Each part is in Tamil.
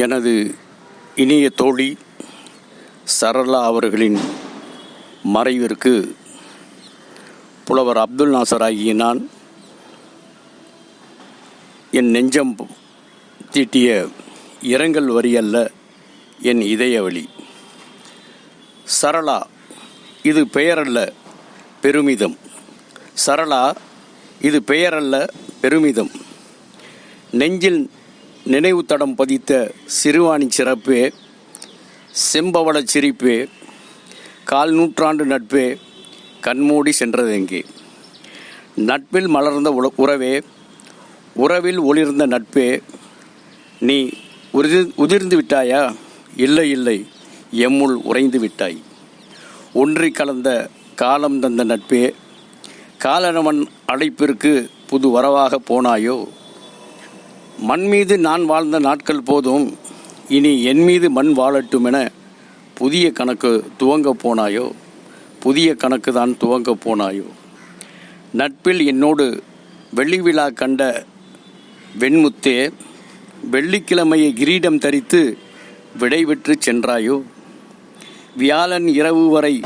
எனது இனிய தோழி சரளா அவர்களின் மறைவிற்கு புலவர் அப்துல் நாசர் ஆகிய நான் என் நெஞ்சம் தீட்டிய இரங்கல் வரி அல்ல, என் இதய வழி. சரளா இது பெயரல்ல பெருமிதம். சரளா இது பெயரல்ல பெருமிதம். நெஞ்சில் நினைவு தடம் பதித்த சிறுவாணி சிறப்பே, செம்பவள சிரிப்பே, கால் நூற்றாண்டு நட்பே, கண்மூடி சென்றதெங்கே. நட்பில் மலர்ந்த உறவே, உறவில் ஒளிர்ந்த நட்பே, நீ உதிர்ந்து விட்டாயா? இல்லை இல்லை, எம்முள் உறைந்து விட்டாய். ஒன்றி கலந்த காலம் தந்த நட்பே, காலனவன் அழைப்பிற்கு புது வரவாக போனாயோ? மண் மீது நான் வாழ்ந்த நாட்கள் போதும், இனி என் மீது மண் வாழட்டும் என புதிய கணக்கு துவங்கப் போனாயோ? புதிய கணக்கு தான் துவங்கப் போனாயோ? நட்பில் என்னோடு வெள்ளி விழா கண்ட வெண்முத்தே, வெள்ளிக்கிழமையை கிரீடம் தரித்து விடைபெற்று சென்றாயோ? வியாழன் இரவு வரை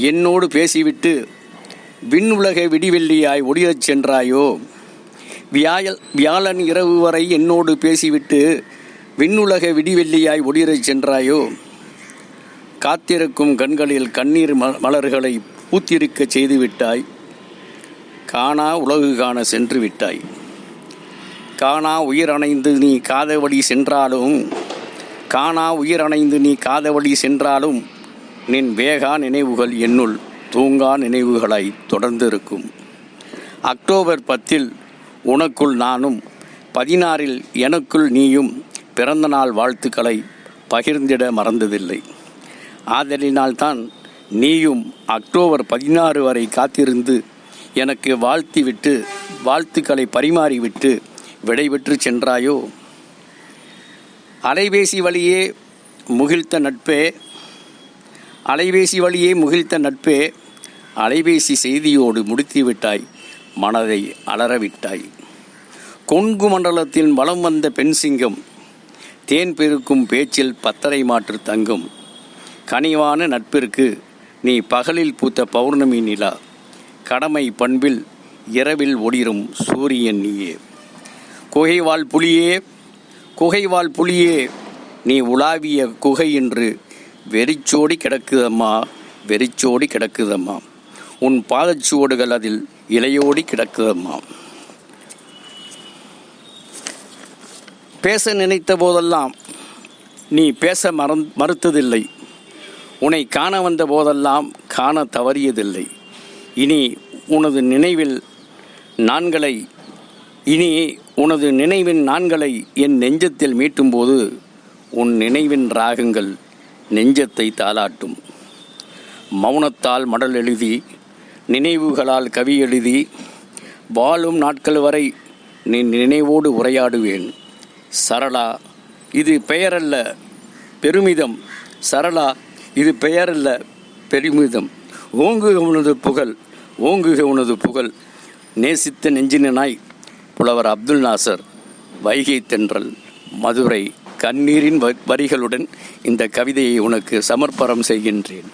என்னோடு பேசிவிட்டு விண்ணுலக விடிவெள்ளியாய் ஒளிரச் சென்றாயோ? வியாழன் இரவு வரை என்னோடு பேசிவிட்டு விண்ணுலக விடிவெள்ளியாய் ஒளிரச் சென்றாயோ? காத்திருக்கும் கண்களில் கண்ணீர் மலர்களை பூத்திருக்க செய்துவிட்டாய். காணா உலகு காண சென்று விட்டாய். காணா உயிரணைந்து நீ காதவழி சென்றாலும், காணா உயிரணைந்து நீ காதவழி சென்றாலும், நின் வேகா நினைவுகள் என்னுள் தூங்கா நினைவுகளாய் தொடர்ந்து இருக்கும். அக்டோபர் 10 உனக்குள் நானும், 16 எனக்குள் நீயும் பிறந்தநாள் வாழ்த்துக்களை பகிர்ந்திட மறந்ததில்லை. ஆதலினால்தான் நீயும் அக்டோபர் 16 வரை காத்திருந்து எனக்கு வாழ்த்துக்களை பரிமாறிவிட்டு விடைபெற்று சென்றாயோ? அலைபேசி வழியே முகிழ்த்த நட்பே, அலைபேசி வழியே முகிழ்த்த நட்பே, அலைபேசி செய்தியோடு முடித்துவிட்டாய், மனதை அலறவிட்டாய். கொங்கு மண்டலத்தில் வலம் வந்த பெண் சிங்கம், தேன் பெருக்கும் பேச்சில் 10 மாற்று தங்கம். கனிவான நட்பிற்கு நீ பகலில் பூத்த பௌர்ணமி நிலா, கடமை பண்பில் இரவில் ஒளிரும் சூரியன் நீயே. குகைவாழ் புலியே, குகைவாழ் புலியே, நீ உலாவிய குகை என்று வெறிச்சோடி கிடக்குதம்மா, வெறிச்சோடி கிடக்குதம்மா. உன் பாதச்சுவடுகள் அதில் இலையோடி கிடக்குதம்மா. பேச நினைத்த போதெல்லாம் நீ பேச மறுத்ததில்லை. உன்னை காண வந்த போதெல்லாம் காண தவறியதில்லை. இனி உனது நினைவின் நான்களை என் நெஞ்சத்தில் மீட்டும்போது உன் நினைவின் ராகங்கள் நெஞ்சத்தை தாளாட்டும். மௌனத்தால் மடல் எழுதி, நினைவுகளால் கவி எழுதி, வாழும் நாட்கள் வரை நீ நினைவோடு உரையாடுவேன். சரளா இது பெயரல்ல பெருமிதம். சரளா இது பெயரல்ல பெருமிதம். ஓங்குக உனது புகழ், ஓங்குக உனது புகழ். நேசித்த நெஞ்சினாய் புலவர் அப்துல் நாசர். வைகை தென்றல், மதுரை. கண்ணீரின் வரிகளுடன் இந்த கவிதையை உனக்கு சமர்ப்பணம் செய்கின்றேன்.